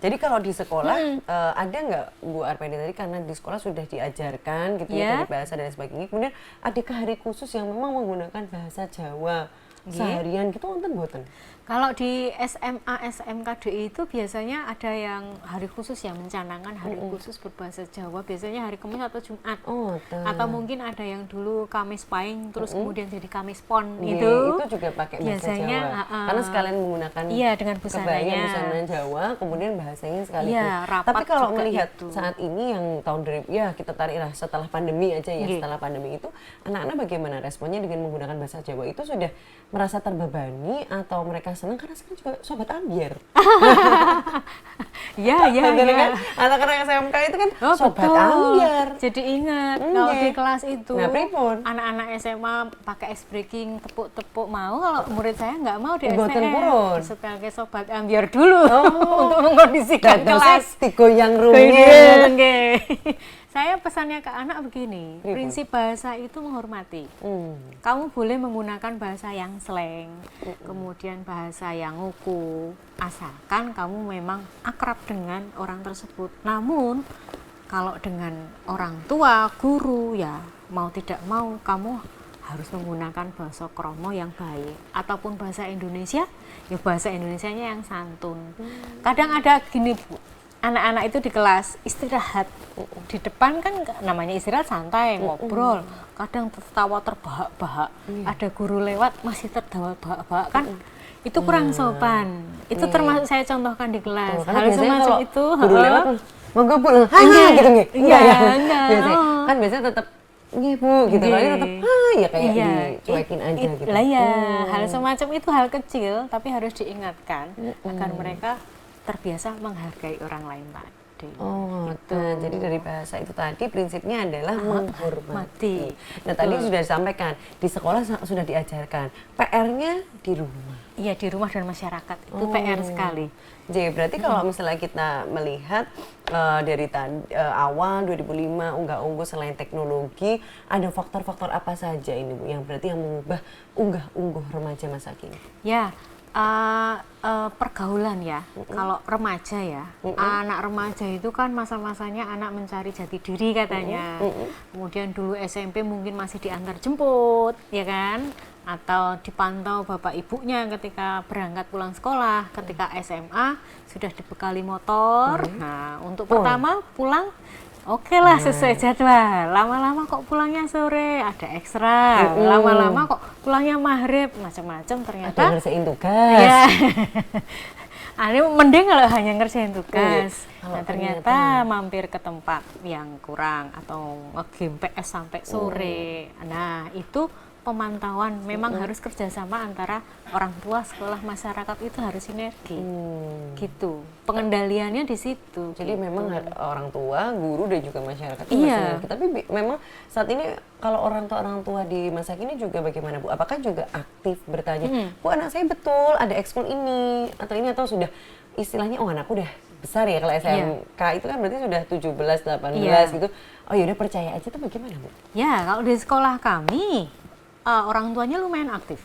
Jadi kalau di sekolah ada nggak Bu Arpedi tadi, karena di sekolah sudah diajarkan gitu ya dari bahasa dan sebagainya. Kemudian adakah hari khusus yang memang menggunakan bahasa Jawa seharian gitu wonten mboten? Kalau di SMA, SMK DI itu biasanya ada yang hari khusus yang mencanangkan hari khusus berbahasa Jawa, biasanya hari Kamis atau Jumat. Atau mungkin ada yang dulu Kamis Pahing terus kemudian jadi Kamis Pon gitu. Itu juga pakai bahasa biasanya, Jawa. Karena sekalian menggunakan dengan kebaya busana Jawa, kemudian bahasanya sekaligus. Iya, rapat. Tapi kalau juga melihat itu. saat ini yang tahun 2000 ya kita tariklah setelah pandemi aja ya, setelah pandemi itu anak-anak bagaimana responnya dengan menggunakan bahasa Jawa? Itu sudah merasa terbebani atau mereka senang karena sekarang juga sobat ambiar. Iya. Kan? Anak-anak SMK itu kan sobat betul. ambiar. Jadi ingat kalau di kelas itu anak-anak SMA pakai ice breaking, tepuk-tepuk mau, kalau murid saya nggak mau di Boten STM. purun. Sebagai sobat ambiar dulu untuk mengkondisikan kelas. Digoyang rumiyin. Saya pesannya ke anak begini, prinsip bahasa itu menghormati. Kamu boleh menggunakan bahasa yang slang, kemudian bahasa yang nguku, asalkan kamu memang akrab dengan orang tersebut. Namun, kalau dengan orang tua, guru, ya mau tidak mau kamu harus menggunakan bahasa kromo yang baik. Ataupun bahasa Indonesia, ya bahasa Indonesianya yang santun. Kadang ada gini Bu, anak-anak itu di kelas istirahat, di depan kan namanya istirahat santai, ngobrol, kadang tertawa terbahak-bahak, ada guru lewat masih tertawa bahak-bahak kan, itu kurang sopan. Itu termasuk saya contohkan di kelas. Hal semacam itu guru lewat monggo Bu, gitu nggih? Enggak. Kan biasanya tetap nggih Bu gitu, tapi tetap ya kayak dicuekin aja gitu. Lah ya, hal semacam itu hal kecil tapi harus diingatkan agar mereka terbiasa menghargai orang lain tadi. Gitu. Jadi dari bahasa itu tadi prinsipnya adalah menghormati. Nah tadi sudah disampaikan, di sekolah sudah diajarkan, PR-nya di rumah. Iya, di rumah dan masyarakat, itu PR sekali. Jadi berarti kalau misalnya kita melihat dari awal 2005 unggah-ungguh selain teknologi, ada faktor-faktor apa saja ini Bu yang berarti yang mengubah unggah-ungguh remaja masa kini? Ya, pergaulan ya. Kalau remaja ya, anak remaja itu kan masa-masanya anak mencari jati diri katanya. Kemudian dulu SMP mungkin masih diantar jemput, ya kan? Atau dipantau bapak ibunya ketika berangkat pulang sekolah. Ketika SMA sudah dibekali motor. Nah, untuk pertama pulang oke lah sesuai jadwal. Lama-lama kok pulangnya sore, ada ekstra. Lama-lama kok pulangnya maghrib, macam-macam ternyata. Ada ngerjain tugas. Ya. Mending kalau hanya ngerjain tugas. Nah, ternyata mampir ke tempat yang kurang atau nge-game PS sampai sore. Nah, itu pemantauan memang harus kerjasama antara orang tua, sekolah, masyarakat, itu harus sinergi. Gitu. Pengendaliannya di situ. Jadi memang orang tua, guru dan juga masyarakat itu sinergi. Tapi memang saat ini kalau orang tua di masa kini juga bagaimana Bu? Apakah juga aktif bertanya, Bu anak saya betul ada ekskul ini atau sudah istilahnya anakku udah besar ya, kalau SMK itu kan berarti sudah 17, 18 gitu. Oh ya udah percaya aja, itu bagaimana Bu? Ya, kalau di sekolah kami orang tuanya lumayan aktif.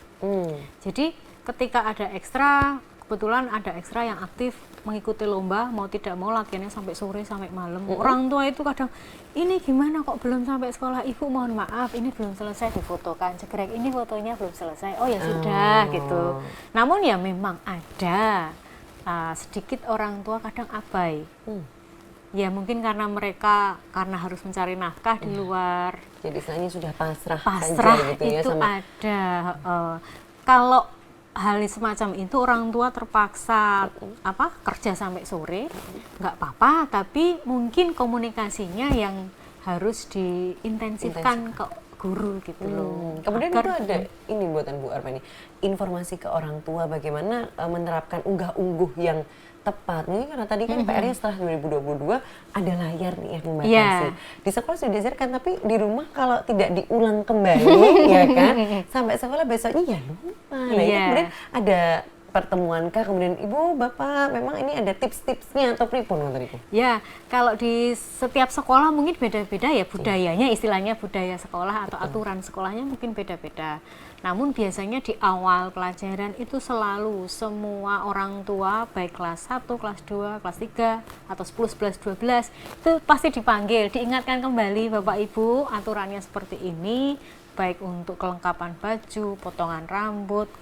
Jadi ketika ada ekstra, kebetulan ada ekstra yang aktif mengikuti lomba, mau tidak mau latihannya sampai sore sampai malam. Orang tua itu kadang, ini gimana kok belum sampai sekolah, Ibu mohon maaf ini belum selesai difotokan, cekrek ini fotonya belum selesai. Oh ya sudah gitu. Namun ya memang ada sedikit orang tua kadang abai. Ya mungkin karena mereka harus mencari nafkah di luar. Jadi istilahnya sudah pasrah Pasrah saja gitu ya itu sama. ada. Kalau hal semacam itu orang tua terpaksa kerja sampai sore, nggak apa-apa. Tapi mungkin komunikasinya yang harus diintensifkan ke guru gitu loh. Kemudian itu ada ini buatan Bu Arpeni, informasi ke orang tua bagaimana menerapkan unggah-ungguh yang tepat. Mungkin karena tadi kan PR-nya setelah 2022 ada layar nih yang membatasi. Di sekolah sudah diajarkan, tapi di rumah kalau tidak diulang kembali ya kan, sampai sekolah besoknya ya lupa. Nah itu kemudian ada pertemuan kah, kemudian Ibu, Bapak, memang ini ada tips-tipsnya atau pripun tadiku? Ya, kalau di setiap sekolah mungkin beda-beda ya budayanya, istilahnya budaya sekolah atau aturan sekolahnya mungkin beda-beda. Namun biasanya di awal pelajaran itu selalu semua orang tua baik kelas 1, kelas 2, kelas 3 atau 10, 11, 12 itu pasti dipanggil, diingatkan kembali Bapak Ibu aturannya seperti ini, baik untuk kelengkapan baju, potongan rambut,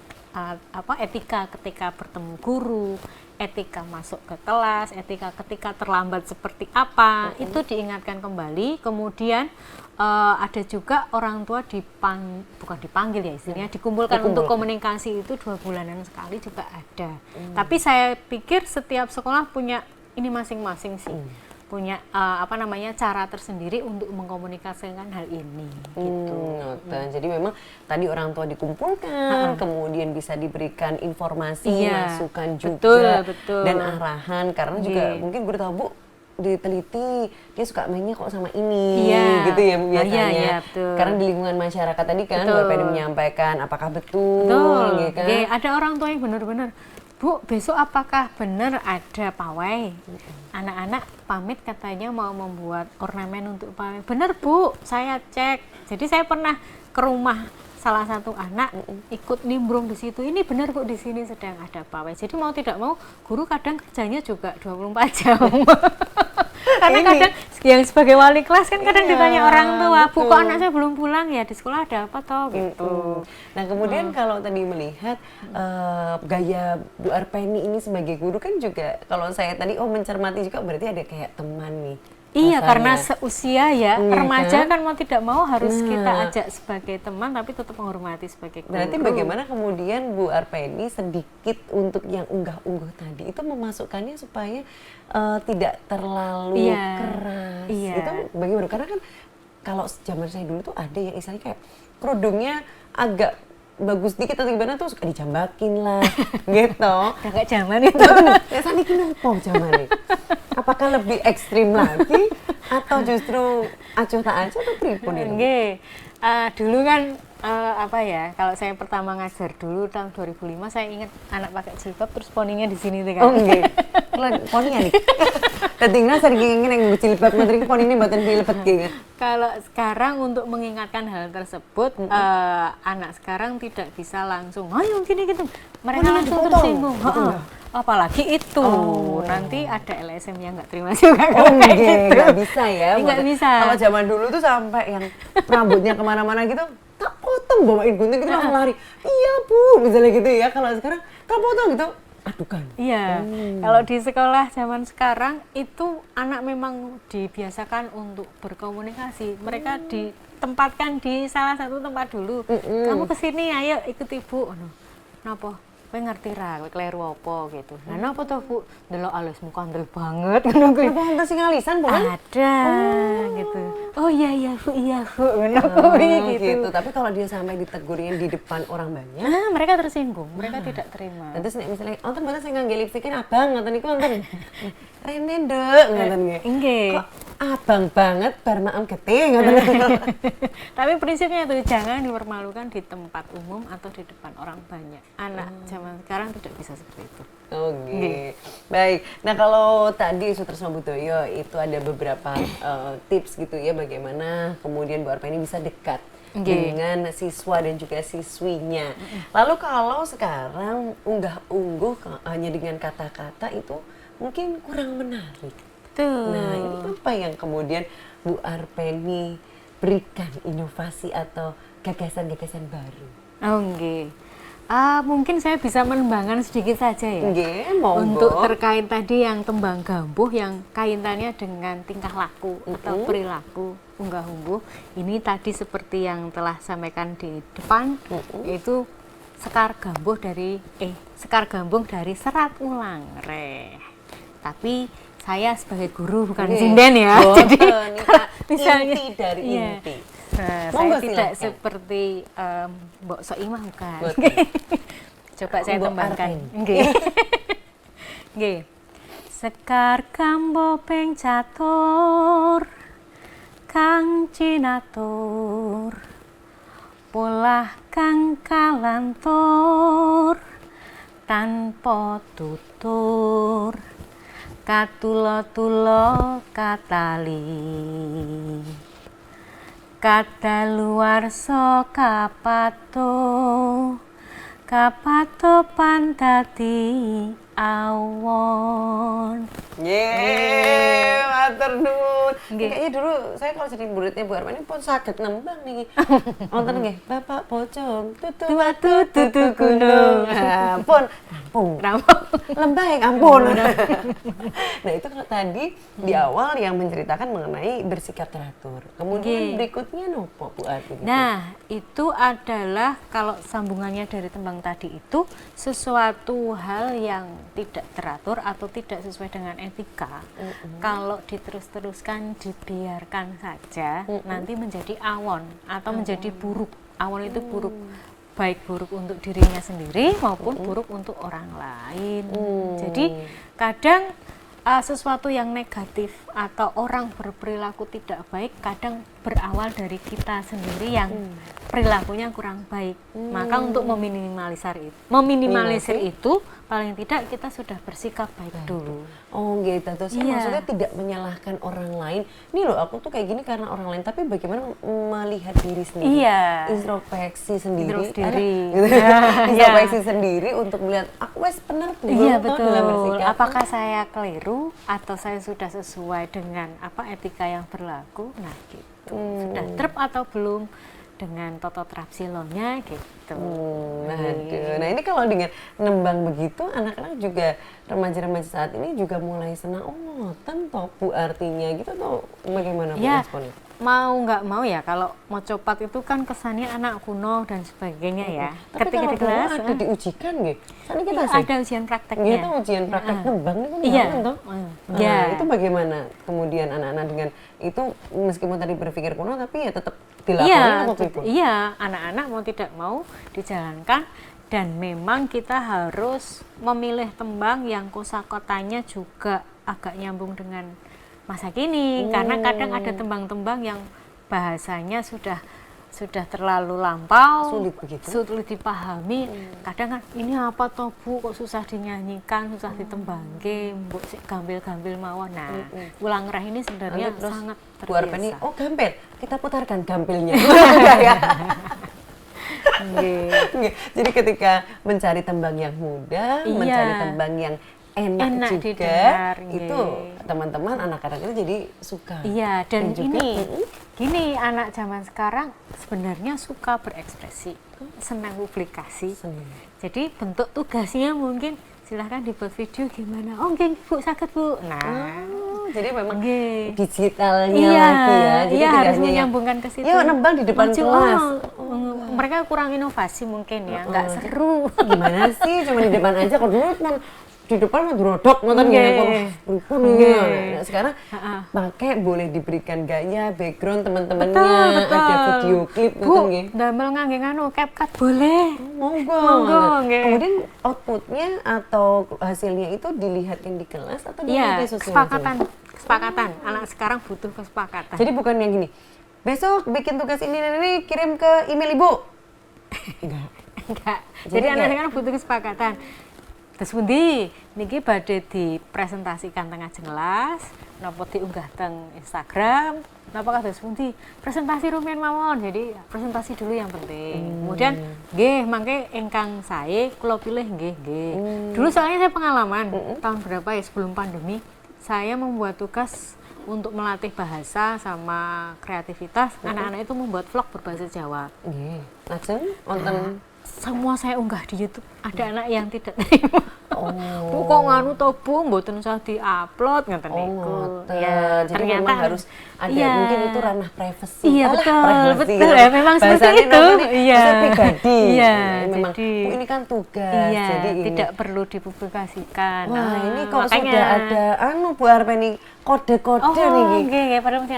etika ketika bertemu guru, etika masuk ke kelas, etika ketika terlambat seperti apa, itu diingatkan kembali. Kemudian ada juga orang tua bukan dipanggil ya istilahnya, dikumpulkan untuk komunikasi itu 2 bulanan sekali juga ada. Tapi saya pikir setiap sekolah punya ini masing-masing sih. Punya cara tersendiri untuk mengkomunikasikan hal ini gitu. Jadi memang tadi orang tua dikumpulkan, kemudian bisa diberikan informasi, masukan juga, dan arahan, karena juga mungkin gue tahu Bu diteliti dia suka mainnya kok sama ini gitu ya Bu biasanya. Karena di lingkungan masyarakat tadi kan Bu Arpeni menyampaikan apakah betul gitu kan. Ada orang tua yang benar-benar, Bu, besok apakah benar ada pawai? Anak-anak pamit katanya mau membuat ornamen untuk pawai. Benar Bu, saya cek. Jadi saya pernah ke rumah salah satu anak ikut nimbrung di situ. Ini benar Bu, di sini sedang ada pawai. Jadi mau tidak mau guru kadang kerjanya juga 24 jam. Karena kadang yang sebagai wali kelas kan kadang ditanya orang tua, Bu kok anak saya belum pulang ya, di sekolah ada apa toh gitu. Nah kemudian kalau tadi melihat gaya Bu Arpeni ini sebagai guru kan juga kalau saya tadi mencermati juga berarti ada kayak teman nih. Iya, karena seusia ya, remaja kan mau tidak mau harus kita ajak sebagai teman tapi tetap menghormati sebagai guru. Berarti bagaimana kemudian Bu Arpeni sedikit untuk yang unggah-ungguh tadi itu memasukkannya supaya tidak terlalu keras. Itu bagaimana? Karena kan kalau zaman saya dulu tuh ada yang istilahnya kayak kerudungnya agak bagus dikit atau gimana tuh suka dijambakin lah gitu. Agak zaman itu. Ya saniki nopo jamane. Apakah lebih ekstrim lagi atau justru acuh tak acuh atau pripun itu? Dulu kan kalau saya pertama ngajar dulu tahun 2005 saya ingat anak pakai jilbab terus poninya di sini tuh kan. Poninya nih. Ketinggalan sering ingin yang jilbab menteri poni ini mboten dilebet gitu. Kalau sekarang untuk mengingatkan hal tersebut anak sekarang tidak bisa langsung ayo gini gitu. Mereka langsung tersinggung. Apalagi itu nanti ada LSM yang nggak terima juga nggak bisa ya. Nggak bisa. Kalau zaman dulu tuh sampai yang rambutnya kemana-mana gitu tak potong bawain gunting gitu langsung lari. Iya Bu, misalnya gitu ya. Kalau sekarang tak potong gitu adukan. Iya, kalau di sekolah zaman sekarang itu anak memang dibiasakan untuk berkomunikasi. Mereka ditempatkan di salah satu tempat dulu. Kamu kesini, ayo ikut Ibu. Napa? Kowe ngerti ra, kowe kleru apa gitu. Lah napa to Bu? Delok alismu kandel banget ngono kuwi. Apa wonten sing alisan, Bu? Ada gitu. Oh iya Bu, ngono kuwi gitu. Tapi kalau dia sampai ditegurin di depan orang banyak, mereka tersinggung, mereka tidak terima. Terus misalnya, "Wonten mboten sing ngangge lipstikin abang ngoten niku wonten." Rene nduk ngoten nggih. Nggih. Kok abang banget bar maem getih ngoten. Tapi prinsipnya itu jangan dipermalukan di tempat umum atau di depan orang banyak. Anak zaman sekarang tidak bisa seperti itu. Oke, baik. Nah kalau tadi Sutresno Budoyo itu ada beberapa tips gitu ya bagaimana kemudian Bu Arpeni bisa dekat dengan siswa dan juga siswinya. Lalu kalau sekarang unggah-ungguh hanya dengan kata-kata itu mungkin kurang menarik. Nah ini apa yang kemudian Bu Arpeni berikan inovasi atau gagasan-gagasan baru? Mungkin saya bisa menembangkan sedikit saja ya. Nggih, monggo. Untuk terkait tadi yang tembang gambuh yang kaitannya dengan tingkah laku atau perilaku unggah-ungguh. Ini tadi seperti yang telah sampaikan di depan, yaitu sekar gambung dari serat ulang reh. Tapi saya sebagai guru bukan sinden ya. Jadi misalnya inti dari inti. Nah, Monggo, saya tidak silakan. seperti Mbok Soimah bukan. Betul. Coba saya Mbok tembangkan. Artin. Nggih. Nggih. Sekar kambo peng catur kang cinatur polah kang kalantur tanpa tutur katulo-tulo katali kadaluwarsa kapato pandati awon. Yeay, matur nuwun. Nggih. Kayaknya dulu saya kalau jadi muridnya Bu Arma ini pun saged nembang niki. Wonten nggih, Bapak Pocong, tutu gunung. Ampun, rampung. Lembah yang ampun. Nah, itu kalau tadi di awal yang menceritakan mengenai bersikap teratur. Kemudian Nggih. berikutnya nopo Bu Arti? Nah, itu adalah kalau sambungannya dari tembang tadi itu sesuatu hal yang tidak teratur atau tidak sesuai dengan etika. Kalau diterus-teruskan, dibiarkan saja, nanti menjadi awon atau menjadi buruk. Awon itu buruk, baik buruk untuk dirinya sendiri maupun buruk untuk orang lain. Jadi kadang sesuatu yang negatif atau orang berperilaku tidak baik kadang berawal dari kita sendiri yang perilakunya kurang baik. Maka untuk meminimalisir itu paling tidak kita sudah bersikap baik dulu. Oh gitu, terus Iya. maksudnya tidak menyalahkan orang lain. Nih loh, aku tuh kayak gini karena orang lain, tapi bagaimana melihat diri sendiri, Iya. introspeksi sendiri, Introspeksi diri. Gitu. Ya, Introspeksi sendiri untuk melihat aku wes bener tuh Iya toh betul. dalam bersikap. Apakah saya keliru atau saya sudah sesuai dengan etika yang berlaku? Nah gitu. Sudah trep atau belum dengan toto trapsilonya gitu. Nah, nah ini kalau dengan nembang begitu, anak-anak juga remaja-remaja saat ini juga mulai senang. Oh, ngoten toh Bu artinya gitu atau bagaimana Bu Ya, responnya? mau nggak mau ya kalau mau copat itu kan kesannya anak kuno dan sebagainya ya. Tapi Ketika di kalau kelas ada diujikan nggih. Saat ini kita iya, sih. ada ujian prakteknya. Gitu ujian praktek nembang itu Iya. kan toh? Nah, Iya. itu bagaimana kemudian anak-anak dengan itu meskipun tadi berpikir kuno tapi ya tetap dilakukan atau pripun? Iya, anak-anak mau tidak mau dijalankan dan memang kita harus memilih tembang yang kosakotanya juga agak nyambung dengan masa kini karena kadang ada tembang-tembang yang bahasanya sudah terlalu lampau, Sulit begitu? sulit dipahami. Kadang kan ini apa toh Bu kok susah dinyanyikan, susah ditembangke, mbok sik gambil-gambil mawon. Nah, ulang reh ini sebenarnya Nanti terus sangat Bu Arpa ini, terbiasa. oh gampil, kita putarkan gampilnya. Enggak ya? Nggih. Nggih. Jadi ketika mencari tembang yang mudah, Iya. mencari tembang yang enak Enak juga, didengar, itu nggih. teman-teman anak-anak itu jadi suka. Iya, dan juga, gini anak zaman sekarang sebenarnya suka berekspresi, senang publikasi. Senang. Jadi bentuk tugasnya mungkin silahkan dibuat video gimana. Oh, nggih Bu, sakit Bu. Nah, Oh, jadi memang nggih. digitalnya Iya, lagi ya. Jadi iya tidak harus hanya yang, menyambungkan ke situ. Yuk nembang di depan Maju, kelas. mereka kurang inovasi mungkin ya, nggak seru. Gimana sih, cuma di depan aja kok dulu kan di depan mah drodok ngoten Nggih. ya. Pripun Nggih. Nah, sekarang pakai boleh diberikan gaya, background teman-temannya, Betul. ada video klip Bu, ngoten nggih. damel ngangge nganu CapCut boleh. Monggo. Monggo, nggih. Kemudian outputnya atau hasilnya itu dilihatkan di kelas atau di Iya, media sosial? kesepakatan. Anak sekarang butuh kesepakatan. Jadi bukan yang gini, besok bikin tugas ini kirim ke email ibu. Enggak. Enggak. Jadi Jadi anak enggak. sekarang butuh kesepakatan. Terus pundi niki badhe dipresentasikan tengah kelas, napa diunggah teng Instagram, napa kados pundi presentasi rumiyin mawon. Jadi presentasi dulu yang penting. Kemudian nggih mangke ingkang sae kula pilih nggih. Dulu soalnya saya pengalaman tahun berapa ya sebelum pandemi, saya membuat tugas untuk melatih bahasa sama kreativitas. Anak-anak itu membuat vlog berbahasa Jawa. Nggih. Lajeng wonten semua saya unggah di YouTube, ada anak yang tidak terima. Bu kok nganu to Bu, mboten usah di-upload ngoten niku. Ya, jadi ternyata memang harus ada mungkin itu ranah privasi. Iya, Privacy, betul. Ya, memang seperti itu. Iya. Pribadi. Iya, memang jadi ini kan tugas. iya, jadi tidak perlu dipublikasikan. Wah, ini kok makanya, sudah ada Bu Arpeni kode-kode nih. Oke,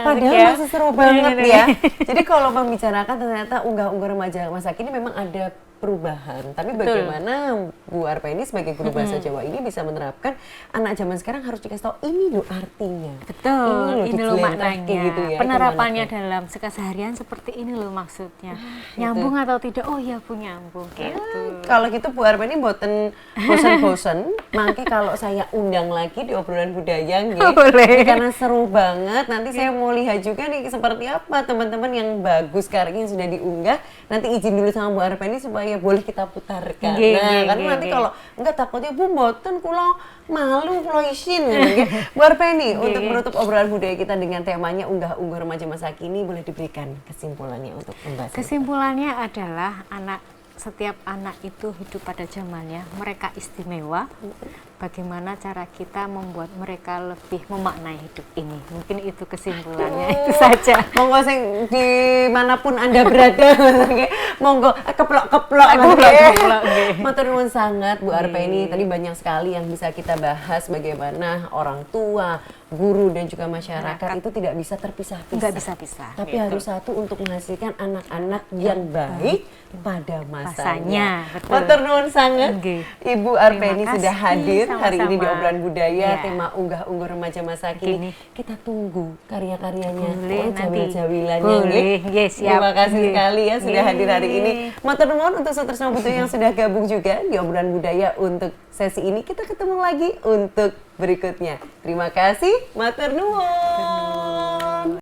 Padahal masih seru banget ya. Jadi kalau membicarakan ternyata unggah-unggah remaja masa kini memang ada perubahan. Tapi bagaimana Bu Arpeni sebagai guru bahasa Jawa ini bisa menerapkan anak zaman sekarang harus dikasih tahu ini loh artinya. Betul, ini loh maknanya. gitu ya. Penerapannya dalam keseharian seperti ini loh maksudnya. Nyambung atau tidak? Oh iya Bu, nyambung gitu. Kalau gitu Bu Arpeni mboten bosen-bosen, mangke kalau saya undang lagi di obrolan budaya nggih. Boleh. Karena seru banget. Nanti saya mau lihat juga nih seperti apa teman-teman yang bagus sekarang yang sudah diunggah. Nanti izin dulu sama Bu Arpeni supaya boleh kita putarkan. Karena nanti kalau enggak takutnya Bu mboten kula malu kula isin nggih. Bu Arpeni untuk menutup obrolan budaya kita dengan temanya unggah-ungguh remaja masa kini boleh diberikan kesimpulannya untuk pembahasan. Kesimpulannya adalah setiap anak itu hidup pada zamannya, mereka istimewa. Bagaimana cara kita membuat mereka lebih memaknai hidup ini? Mungkin itu kesimpulannya, itu saja. Monggo sing dimanapun Anda berada, monggo keplok-keplok. Matur nuwun sangat Bu Arpeni. Tadi banyak sekali yang bisa kita bahas bagaimana orang tua, guru dan juga masyarakat itu tidak bisa terpisah-pisah. Nggak bisa pisah. Tapi harus satu untuk menghasilkan anak-anak yang baik pada masanya. Matur nuwun sangat. Ibu Arpeni sudah hadir hari ini di obrolan budaya tema unggah-ungguh remaja masa kini. Kita tunggu karya-karyanya. Jawil-jawilannya. Terima kasih sekali ya sudah hadir hari ini. Matur nuwun untuk Sutrisno Butuh yang sudah gabung juga di obrolan budaya untuk sesi ini. Kita ketemu lagi untuk berikutnya. Terima kasih. Matur nuwun.